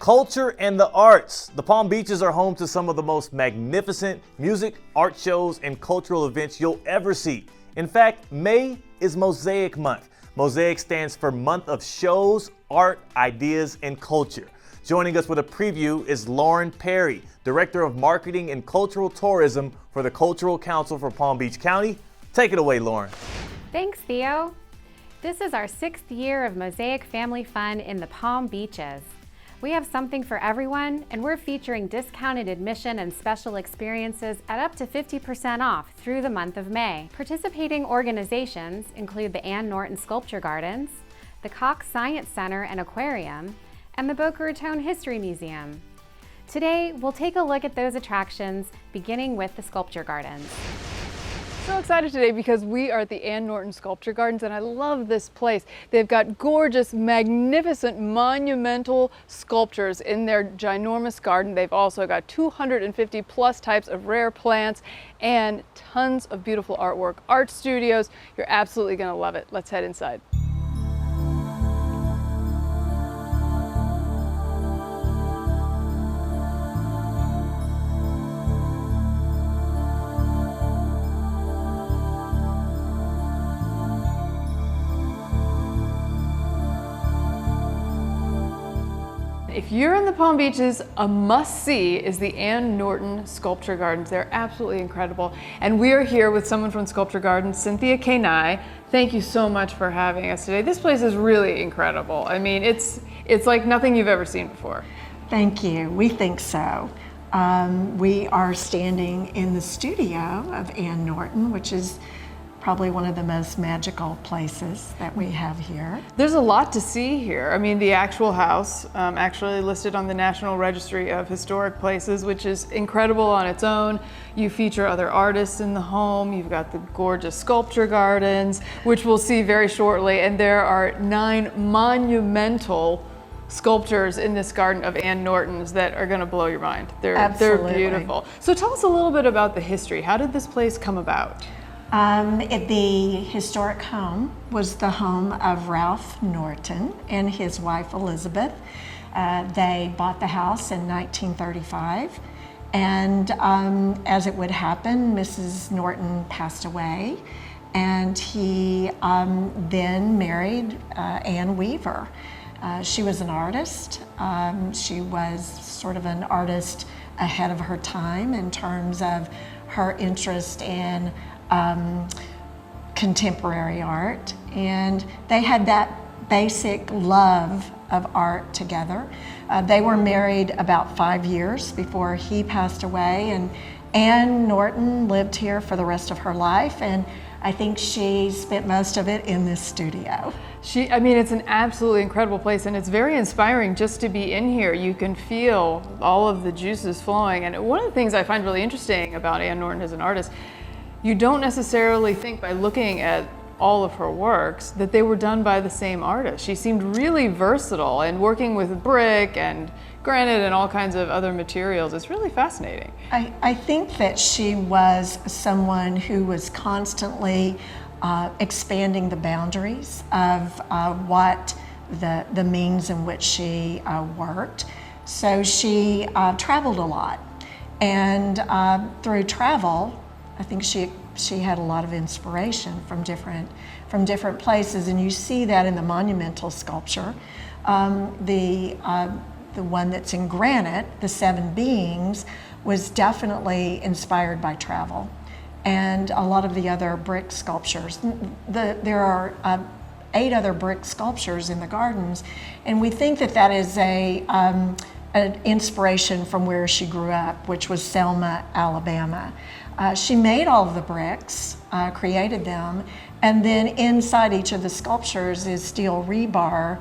Culture and the arts. The Palm Beaches are home to some of the most magnificent music, art shows, and cultural events you'll ever see. In fact, May is Mosaic Month. Mosaic stands for Month of Shows, Art, Ideas, and Culture. Joining us with a preview is Lauren Perry, Director of Marketing and Cultural Tourism for the Cultural Council for Palm Beach County. Take it away, Lauren. Thanks, Theo. This is our 6th year of Mosaic Family Fun in the Palm Beaches. We have something for everyone, and we're featuring discounted admission and special experiences at up to 50% off through the month of May. Participating organizations include the Ann Norton Sculpture Gardens, the Cox Science Center and Aquarium, and the Boca Raton History Museum. Today, we'll take a look at those attractions, beginning with the Sculpture Gardens. So excited today because we are at the Ann Norton Sculpture Gardens, and I love this place. They've got gorgeous, magnificent, monumental sculptures in their ginormous garden. They've also got 250 plus types of rare plants and tons of beautiful artwork, art studios. You're absolutely gonna love it. Let's head inside. If you're in the Palm Beaches, a must-see is the Ann Norton Sculpture Gardens. They're absolutely incredible. And we are here with someone from Sculpture Gardens, Cynthia Kenai. Thank you so much for having us today. This place is really incredible. I mean, it's like nothing you've ever seen before. Thank you. We think so. We are standing in the studio of Ann Norton, which is probably one of the most magical places that we have here. There's a lot to see here. I mean, the actual house, actually listed on the National Registry of Historic Places, which is incredible on its own. You feature other artists in the home. You've got the gorgeous sculpture gardens, which we'll see very shortly. And there are 9 monumental sculptures in this garden of Ann Norton's that are going to blow your mind. They're beautiful. So tell us a little bit about the history. How did this place come about? The historic home was the home of Ralph Norton and his wife Elizabeth. They bought the house in 1935, and as it would happen, Mrs. Norton passed away, and he then married Ann Weaver. She was an artist. She was sort of an artist ahead of her time in terms of her interest in contemporary art, and they had that basic love of art together. They were married about 5 years before he passed away, and Ann Norton lived here for the rest of her life, and I think she spent most of it in this studio. I mean, it's an absolutely incredible place, and it's very inspiring just to be in here. You can feel all of the juices flowing, and one of the things I find really interesting about Ann Norton as an artist, you don't necessarily think by looking at all of her works that they were done by the same artist. She seemed really versatile, and working with brick and granite and all kinds of other materials. It's really fascinating. I think that she was someone who was constantly expanding the boundaries of what the means in which she worked. So she traveled a lot, and through travel, I think she had a lot of inspiration from different places, and you see that in the monumental sculpture. The one that's in granite, the 7 beings, was definitely inspired by travel, and a lot of the other brick sculptures. There are 8 other brick sculptures in the gardens, and we think that is an inspiration from where she grew up, which was Selma, Alabama. She made all of the bricks, created them, and then inside each of the sculptures is steel rebar.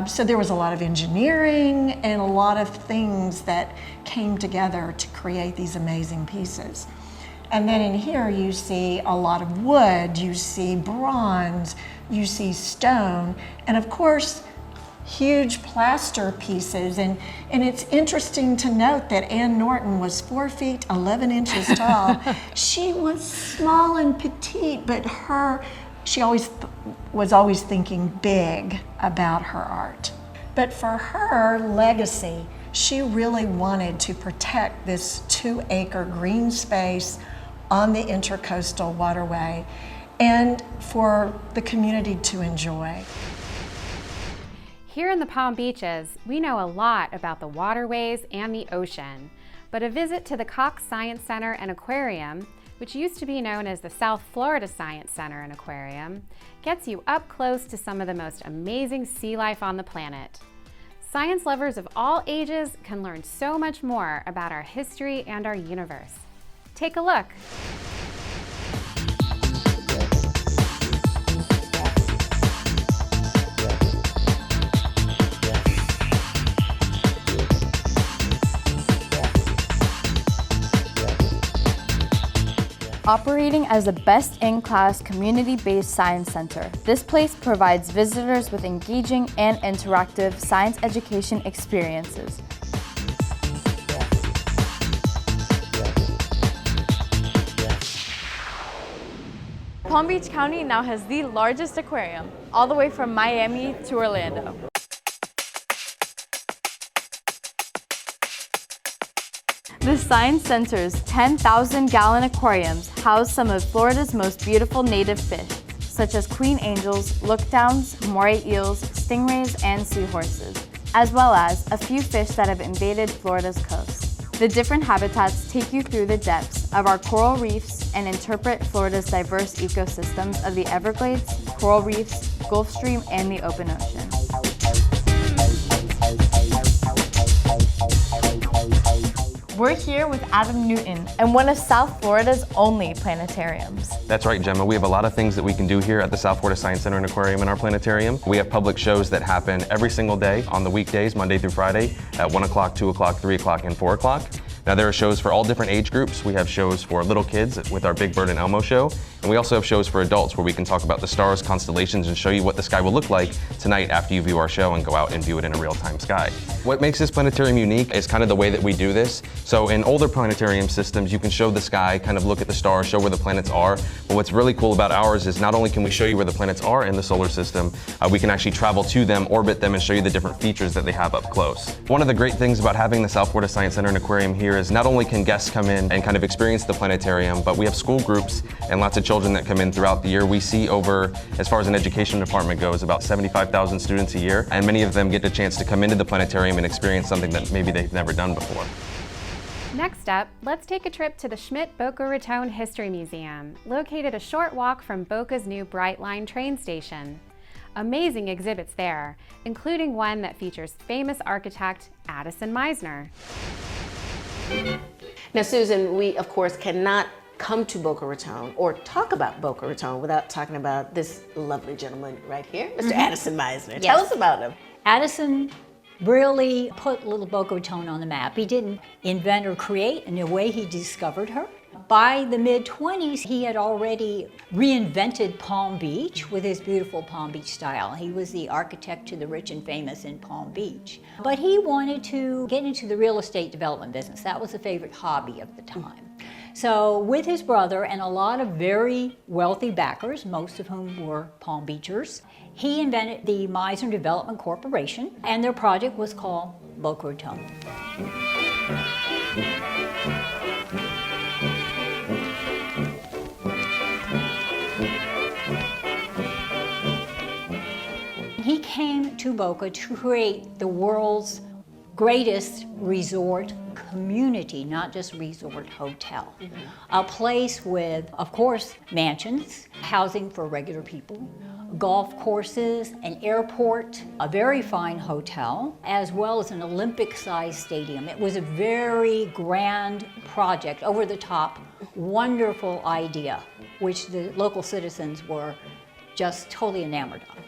So there was a lot of engineering and a lot of things that came together to create these amazing pieces. And then in here you see a lot of wood, you see bronze, you see stone, and of course huge plaster pieces, and it's interesting to note that Ann Norton was 4 feet 11 inches tall. She was small and petite, but she was always thinking big about her art. But for her legacy, she really wanted to protect this 2-acre green space on the Intercoastal Waterway and for the community to enjoy. Here in the Palm Beaches, we know a lot about the waterways and the ocean, but a visit to the Cox Science Center and Aquarium, which used to be known as the South Florida Science Center and Aquarium, gets you up close to some of the most amazing sea life on the planet. Science lovers of all ages can learn so much more about our history and our universe. Take a look. Operating as a best-in-class community-based science center, this place provides visitors with engaging and interactive science education experiences. Palm Beach County now has the largest aquarium, all the way from Miami to Orlando. The Science Center's 10,000-gallon aquariums house some of Florida's most beautiful native fish, such as queen angels, lookdowns, moray eels, stingrays, and seahorses, as well as a few fish that have invaded Florida's coast. The different habitats take you through the depths of our coral reefs and interpret Florida's diverse ecosystems of the Everglades, coral reefs, Gulf Stream, and the open ocean. We're here with Adam Newton and one of South Florida's only planetariums. That's right, Gemma. We have a lot of things that we can do here at the South Florida Science Center and Aquarium in our planetarium. We have public shows that happen every single day on the weekdays, Monday through Friday, at 1 o'clock, 2 o'clock, 3 o'clock, and 4 o'clock. Now there are shows for all different age groups. We have shows for little kids with our Big Bird and Elmo show, and we also have shows for adults where we can talk about the stars, constellations, and show you what the sky will look like tonight after you view our show and go out and view it in a real-time sky. What makes this planetarium unique is kind of the way that we do this. So in older planetarium systems, you can show the sky, kind of look at the stars, show where the planets are. But what's really cool about ours is not only can we show you where the planets are in the solar system, we can actually travel to them, orbit them, and show you the different features that they have up close. One of the great things about having the South Florida Science Center and Aquarium here is not only can guests come in and kind of experience the planetarium, but we have school groups and lots of children that come in throughout the year. We see over, as far as an education department goes, about 75,000 students a year, and many of them get a chance to come into the planetarium and experience something that maybe they've never done before. Next up, let's take a trip to the Schmidt-Boca Raton History Museum, located a short walk from Boca's new Bright Line train station. Amazing exhibits there, including one that features famous architect Addison Meisner. Now, Susan, we of course cannot come to Boca Raton or talk about Boca Raton without talking about this lovely gentleman right here, Mr. Addison Meisner. Yes. Tell us about him. Addison really put little Boca Raton on the map. He didn't invent or create, in a way he discovered her. By the mid-20s, he had already reinvented Palm Beach with his beautiful Palm Beach style. He was the architect to the rich and famous in Palm Beach. But he wanted to get into the real estate development business. That was a favorite hobby of the time. So with his brother and a lot of very wealthy backers, most of whom were Palm Beachers, he invented the Meisner Development Corporation, and their project was called Boca Raton. He came to Boca to create the world's greatest resort community, not just resort hotel. A place with, of course, mansions, housing for regular people, golf courses, an airport, a very fine hotel, as well as an Olympic-sized stadium. It was a very grand project, over the top, wonderful idea, which the local citizens were just totally enamored of.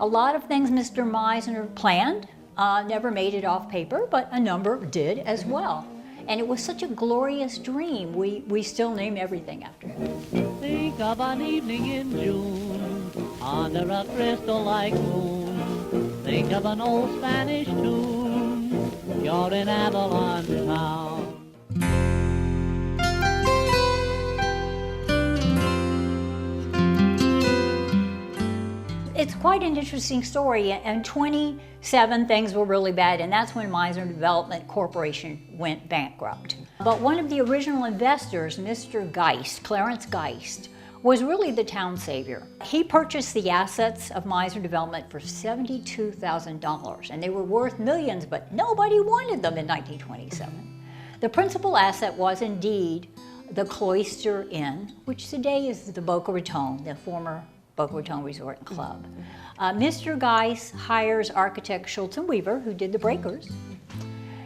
A lot of things Mr. Meisner planned never made it off paper, but a number did as well. And it was such a glorious dream. We still name everything after him. Think of an evening in June under a crystal-like moon. Think of an old Spanish tune. You're in Avalon town. It's quite an interesting story. In 2016, 7, things were really bad, and that's when Meisner Development Corporation went bankrupt. But one of the original investors, Mr. Geist, Clarence Geist, was really the town savior. He purchased the assets of Meisner Development for $72,000, and they were worth millions, but nobody wanted them in 1927. The principal asset was indeed the Cloister Inn, which today is the Boca Raton, the former Boca Raton Resort and Club. Mr. Geist hires architect Schultz and Weaver, who did the breakers,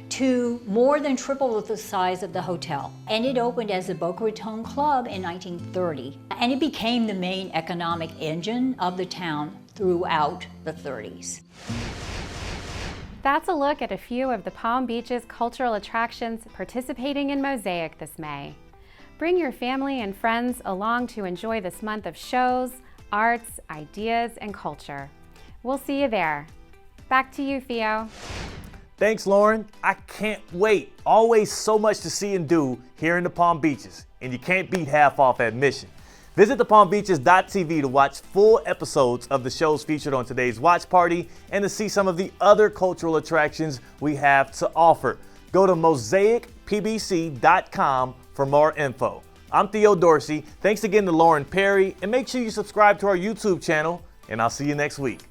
to more than triple the size of the hotel. And it opened as the Boca Raton Club in 1930. And it became the main economic engine of the town throughout the 30s. That's a look at a few of the Palm Beach's cultural attractions participating in Mosaic this May. Bring your family and friends along to enjoy this month of shows, arts, ideas, and culture. We'll see you there. Back to you, Theo. Thanks, Lauren. I can't wait. Always so much to see and do here in the Palm Beaches, and you can't beat half off admission. Visit thepalmbeaches.tv to watch full episodes of the shows featured on today's watch party and to see some of the other cultural attractions we have to offer. Go to mosaicpbc.com for more info. I'm Theo Dorsey. Thanks again to Lauren Perry, and make sure you subscribe to our YouTube channel, and I'll see you next week.